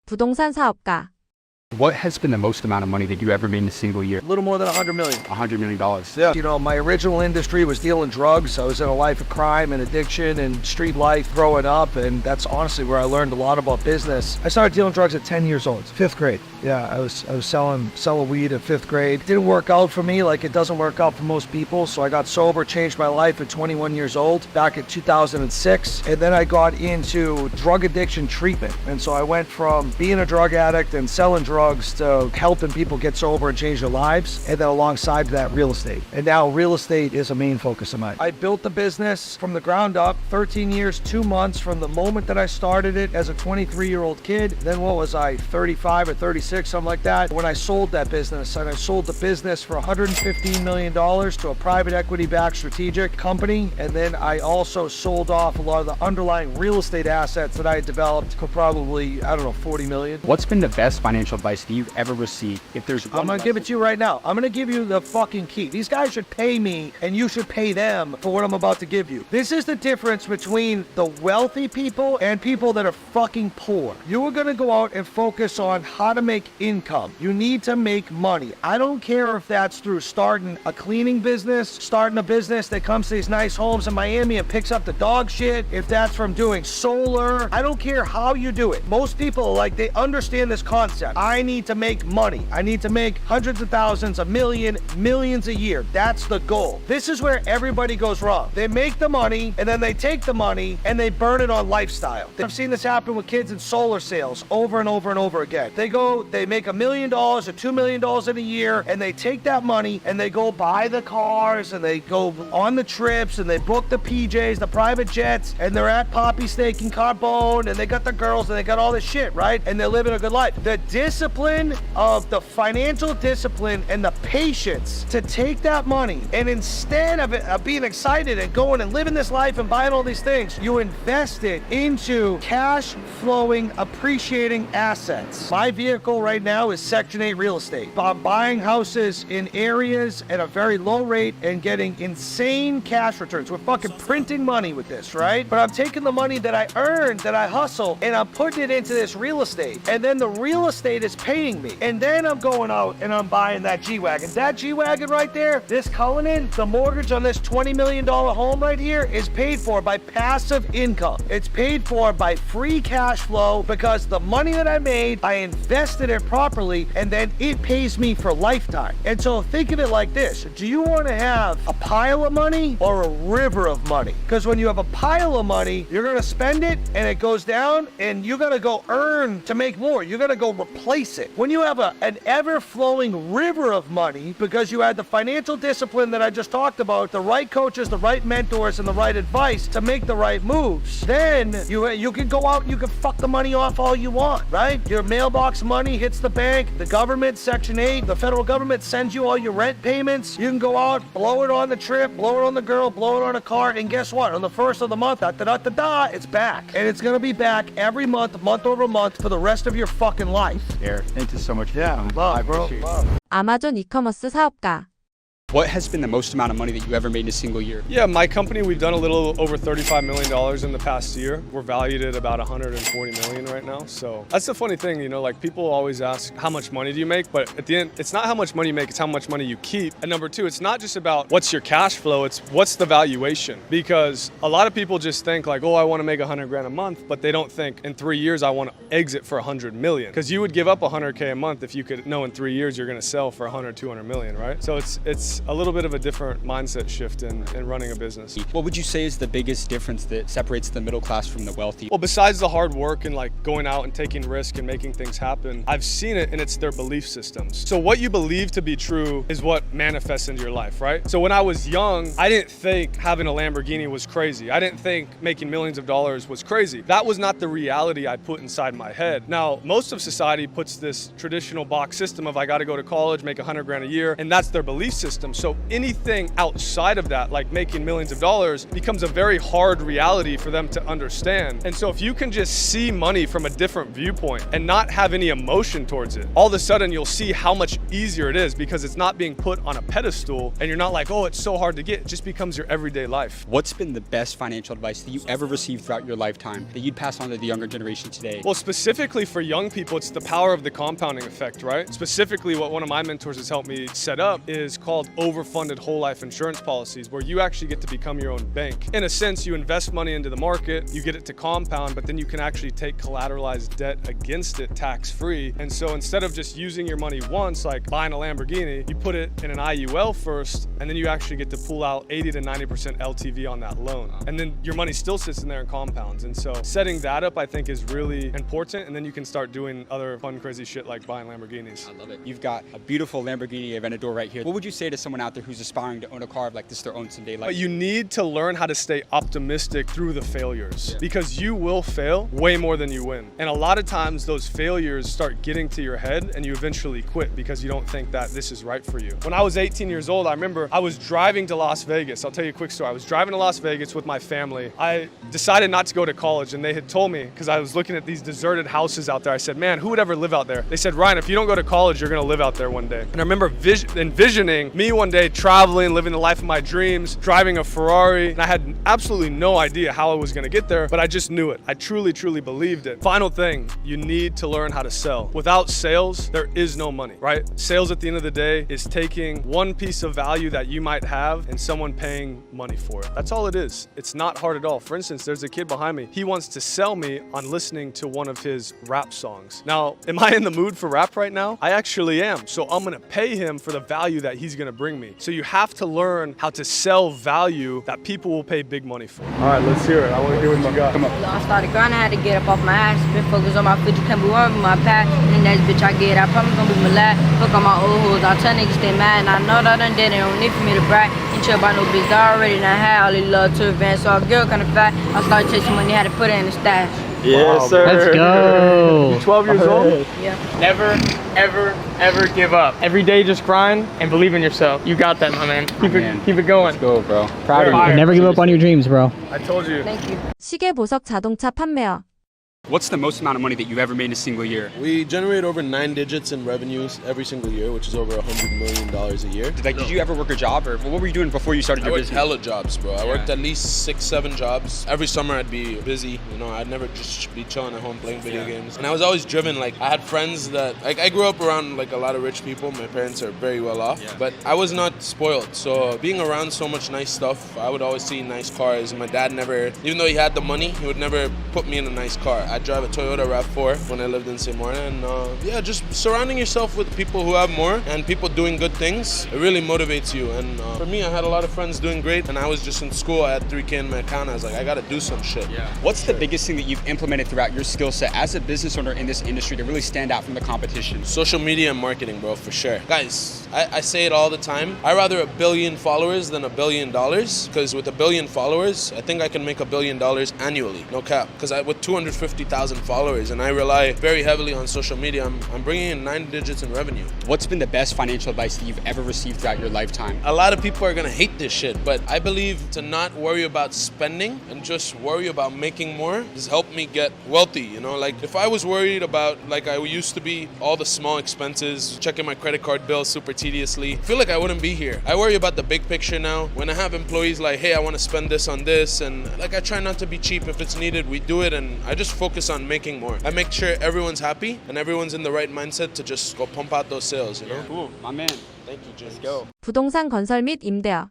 부동산 사업가. What has been the most amount of money that you ever made in a single year? A little more than $100 million. $100 million. Yeah. You know, my original industry was dealing drugs. I was in a life of crime and addiction and street life growing up, and that's honestly where I learned a lot about business. I started dealing drugs at 10 years old, 5th grade. Yeah, I was selling weed at 5th grade. Didn't work out for me like it doesn't work out for most people, so I got sober, changed my life at 21 years old back in 2006, and then I got into drug addiction treatment. And so I went from being a drug addict and selling drugs to helping people get sober and change their lives, and then alongside that, real estate. And now real estate is a main focus of mine. I built the business from the ground up, 13 years, 2 months from the moment that I started it as a 23-year-old kid. Then what was I, 35 or 36, something like that, when I sold that business. And I sold the business for $115 million to a private equity-backed strategic company. And then I also sold off a lot of the underlying real estate assets that I had developed for probably, I don't know, 40 million. What's been the best financial advice that you've ever received? If there's one I'm gonna give it to you right now. I'm gonna give you the fucking key. These guys should pay me and you should pay them for what I'm about to give you. This is the difference between the wealthy people and people that are fucking poor. You are gonna go out and focus on how to make income. You need to make money. I don't care if that's through starting a cleaning business, starting a business that comes to these nice homes in Miami and picks up the dog shit, if that's from doing solar. I don't care how you do it. Most people, like, they understand this concept. I need to make money. I need to make hundreds of thousands, a million, millions a year. That's the goal. This is where everybody goes wrong. They make the money and then they take the money and they burn it on lifestyle. I've seen this happen with kids in solar sales over and over and over again. They make $1 million or $2 million in a year, and they take that money and they go buy the cars and they go on the trips and they book the PJs, the private jets, and they're at Poppy Steak and Carbone, and they got the girls and they got all this shit, right? And they're living a good life. The discipline of the financial discipline and the patience to take that money, and instead of being excited and going and living this life and buying all these things, you invest it into cash flowing, appreciating assets. My vehicle right now is Section 8 real estate. I'm buying houses in areas at a very low rate and getting insane cash returns. We're fucking printing money with this, right? But I'm taking the money that I earned, that I hustle, and I'm putting it into this real estate. And then the real estate is paying me. And then I'm going out and I'm buying that G-Wagon. That G-Wagon right there, this Cullinan, the mortgage on this $20 million home right here is paid for by passive income. It's paid for by free cash flow because the money that I made, I invested it properly, and then it pays me for lifetime. And so think of it like this. Do you want to have a pile of money or a river of money? Because when you have a pile of money, you're going to spend it and it goes down, and you're going to go earn to make more. You're going to go replace it. When you have an ever-flowing river of money, because you had the financial discipline that I just talked about, the right coaches, the right mentors, and the right advice to make the right moves, then you can go out and you can fuck the money off all you want, right? Your mailbox money hits the bank, the government, Section 8, the federal government sends you all your rent payments. You can go out, blow it on the trip, blow it on the girl, blow it on a car, and guess what? On the first of the month, it's back. And it's gonna be back every month, month over month, for the rest of your fucking life. Eric, thank you so much. Yeah, love, bro. Love. 아마존 이커머스 사업가. What has been the most amount of money that you ever made in a single year? Yeah, my company, we've done a little over $35 million in the past year. We're valued at about $140 million right now. So that's the funny thing, you know, like people always ask, how much money do you make? But at the end, it's not how much money you make, it's how much money you keep. And number two, it's not just about what's your cash flow, it's what's the valuation. Because a lot of people just think like, oh, I want to make 100 grand a month, but they don't think in 3 years, I want to exit for 100 million. Because you would give up 100K a month if you could know in 3 years, you're going to sell for 100, 200 million, right? So it's a little bit of a different mindset shift in running a business. What would you say is the biggest difference that separates the middle class from the wealthy? Well, besides the hard work and like going out and taking risk and making things happen, I've seen it, and it's their belief systems. So what you believe to be true is what manifests into your life, right? So when I was young, I didn't think having a Lamborghini was crazy. I didn't think making millions of dollars was crazy. That was not the reality I put inside my head. Now, most of society puts this traditional box system of I got to go to college, make 100 grand a year, and that's their belief system. system. So anything outside of that, like making millions of dollars, becomes a very hard reality for them to understand. And so if you can just see money from a different viewpoint and not have any emotion towards it, all of a sudden you'll see how much easier it is because it's not being put on a pedestal and you're not like, oh, it's so hard to get. It just becomes your everyday life. What's been the best financial advice that you ever received throughout your lifetime that you'd pass on to the younger generation today? Well, specifically for young people, it's the power of the compounding effect, right? Specifically, what one of my mentors has helped me set up is called overfunded whole life insurance policies, where you actually get to become your own bank. In a sense, you invest money into the market, you get it to compound, but then you can actually take collateralized debt against it tax-free. And so instead of just using your money once, like buying a Lamborghini, you put it in an IUL first, and then you actually get to pull out 80 to 90% LTV on that loan. And then your money still sits in there and compounds. And so setting that up, I think, is really important. And then you can start doing other fun, crazy shit like buying Lamborghinis. I love it. You've got a beautiful Lamborghini Aventador right here. What would you say to someone out there who's aspiring to own a car like this their own someday? But you need to learn how to stay optimistic through the failures because you will fail way more than you win. And a lot of times those failures start getting to your head and you eventually quit because you don't think that this is right for you. When I was 18 years old, I remember I was driving to Las Vegas. I'll tell you a quick story. I was driving to Las Vegas with my family. I decided not to go to college and they had told me, because I was looking at these deserted houses out there, I said, man, who would ever live out there? They said, Ryan, if you don't go to college, you're gonna live out there one day. And I remember envisioning me one day traveling, living the life of my dreams, driving a Ferrari. And I had absolutely no idea how I was gonna get there, but I just knew it. I truly, truly believed it. Final thing, you need to learn how to sell. Without sales, there is no money, right? Sales at the end of the day is taking one piece of value that you might have and someone paying money for it. That's all it is. It's not hard at all. For instance, there's a kid behind me. He wants to sell me on listening to one of his rap songs. Now, am I in the mood for rap right now? I actually am. So I'm gonna pay him for the value that he's gonna bring me. So you have to learn how to sell value that people will pay big money for. All right, let's hear it. I wanna hear what you got. Come on. I started grinding, I had to get up off my ass. Been focused on my future, can't be worried with my past. And the next bitch I get, I promise gonna be my last. Look on my old hoes, I tell niggas stay mad. And I know that I done did it, don't need for me to brag. Ain't chill about no bitch that I already done had. All they love to advance, so a girl kinda fat. I started chasing money, had to put it in the stash. Yes, sir. Let's go. You're 12 years old? Yeah. Never, ever, ever give up. Every day just grind and believe in yourself. You got that, my man. Keep it going. Let's go, bro. Proud of you. Fire. Never give up on your dreams, bro. I told you. Thank you. 시계 보석 자동차 판매어. What's the most amount of money that you've ever made in a single year? We generate over 9 digits in revenues every single year, which is over $100 million a year. Did you ever work a job, or what were you doing before you started I your worked business? hella jobs, bro. I worked at least 6, 7 jobs. Every summer I'd be busy. You know, I'd never just be chilling at home playing video games. And I was always driven. Like, I had friends that, like, I grew up around like a lot of rich people. My parents are very well off, but I was not spoiled. So being around so much nice stuff, I would always see nice cars. My dad never, even though he had the money, he would never put me in a nice car. I'd drive a Toyota RAV4 when I lived in St. Martin. And yeah, just surrounding yourself with people who have more and people doing good things, it really motivates you. And for me, I had a lot of friends doing great, and I was just in school. I had 3K in my account. I was like, I gotta do some shit. Yeah. What's the biggest thing that you've implemented throughout your skill set as a business owner in this industry to really stand out from the competition? Social media and marketing, bro, for sure. Guys, I say it all the time. I'd rather 1 billion followers than $1 billion, because with 1 billion followers, I think I can make $1 billion annually. No cap. Because with 250,000 followers, and I rely very heavily on social media, I'm bringing in 9 digits in revenue. What's been the best financial advice that you've ever received throughout your lifetime? A lot of people are gonna hate this shit, but I believe to not worry about spending and just worry about making more has helped me get wealthy, you know? Like, if I was worried about, like I used to be, all the small expenses, checking my credit card bill super tediously, I feel like I wouldn't be here. I worry about the big picture now. When I have employees like, hey, I wanna spend this on this, and like, I try not to be cheap. If it's needed, we do it, and I just focus on making more. I make sure everyone's happy and everyone's in the right mindset to just go pump out those sales, you know? Cool, my man. Thank you, James. Let's go. 부동산 건설 및 임대업.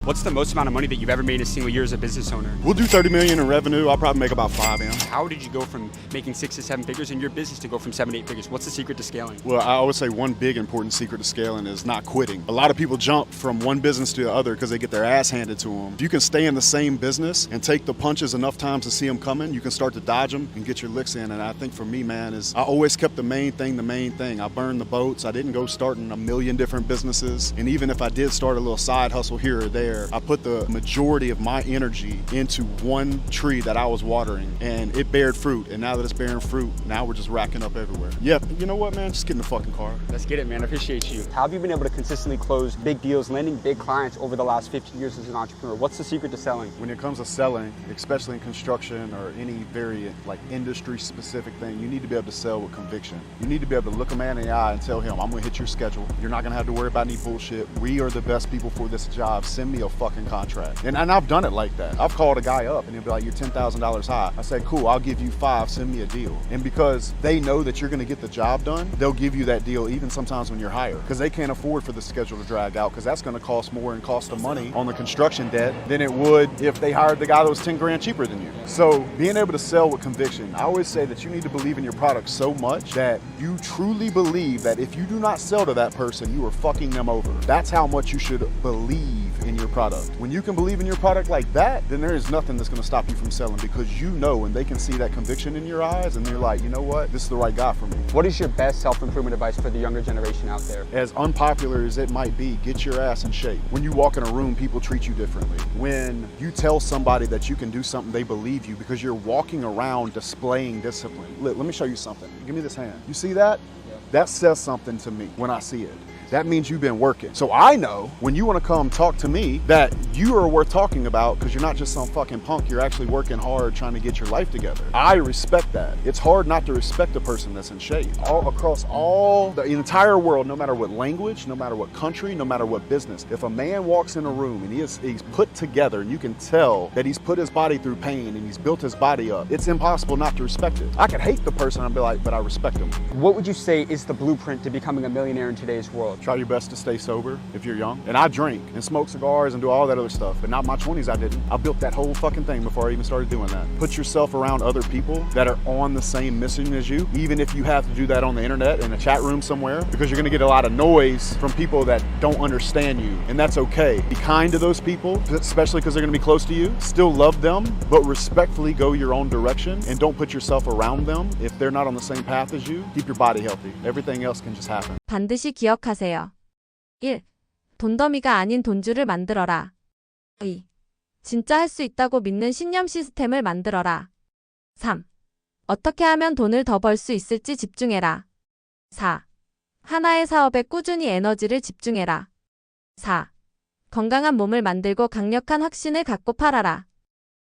What's the most amount of money that you've ever made in a single year as a business owner? We'll do 30 million in revenue. I'll probably make about 5 M. How did you go from making 6 to 7 figures in your business to go from 7 to 8 figures? What's the secret to scaling? Well, I always say one big important secret to scaling is not quitting. A lot of people jump from one business to the other because they get their ass handed to them. If you can stay in the same business and take the punches enough times to see them coming, you can start to dodge them and get your licks in. And I think for me, man, is I always kept the main thing the main thing. I burned the boats. I didn't go starting a million different businesses. And even if I did start a little side hustle here or there, where I put the majority of my energy into one tree that I was watering, and it bared fruit. And now that it's bearing fruit, now we're just racking up everywhere. Yep, you know what, man? Just get in the fucking car. Let's get it, man. I appreciate you. How have you been able to consistently close big deals, landing big clients over the last 15 years as an entrepreneur? What's the secret to selling? When it comes to selling, especially in construction or any very like industry specific thing, you need to be able to sell with conviction. You need to be able to look a man in the eye and tell him, I'm gonna hit your schedule. You're not gonna have to worry about any bullshit. We are the best people for this job. Send me a fucking contract. And I've done it like that. I've called a guy up and he'll be like, you're $10,000 high. I said, cool, I'll give you 5, send me a deal. And because they know that you're gonna get the job done, they'll give you that deal even sometimes when you're higher. Because they can't afford for the schedule to drag out, because that's gonna cost more and cost of money on the construction debt than it would if they hired the guy that was 10 grand cheaper than you. So being able to sell with conviction, I always say that you need to believe in your product so much that you truly believe that if you do not sell to that person, you are fucking them over. That's how much you should believe in your product. When you can believe in your product like that, then there is nothing that's gonna stop you from selling, because you know, and they can see that conviction in your eyes, and they're like, you know what, this is the right guy for me. What is your best self-improvement advice for the younger generation out there? As unpopular as it might be, get your ass in shape. When you walk in a room, people treat you differently. When you tell somebody that you can do something, they believe you because you're walking around displaying discipline. Let me show you something. Give me this hand. You see that? Yeah. That says something to me when I see it. That means you've been working. So I know when you want to come talk to me that you are worth talking about, because you're not just some fucking punk. You're actually working hard trying to get your life together. I respect that. It's hard not to respect a person that's in shape. All across the entire world, no matter what language, no matter what country, no matter what business, if a man walks in a room and he's put together and you can tell that he's put his body through pain and he's built his body up, it's impossible not to respect it. I could hate the person and be like, but I respect him. What would you say is the blueprint to becoming a millionaire in today's world? Try your best to stay sober if you're young. And I drink and smoke cigars and do all that other stuff, but not my 20s I didn't. I built that whole fucking thing before I even started doing that. Put yourself around other people that are on the same mission as you, even if you have to do that on the internet in a chat room somewhere, because you're gonna get a lot of noise from people that don't understand you, and that's okay. Be kind to those people, especially because they're gonna be close to you. Still love them, but respectfully go your own direction, and don't put yourself around them if they're not on the same path as you. Keep your body healthy. Everything else can just happen. 반드시 기억하세요. 1. 돈더미가 아닌 돈주를 만들어라. 2. 진짜 할 수 있다고 믿는 신념 시스템을 만들어라. 3. 어떻게 하면 돈을 더 벌 수 있을지 집중해라. 4. 하나의 사업에 꾸준히 에너지를 집중해라. 4. 건강한 몸을 만들고 강력한 확신을 갖고 팔아라.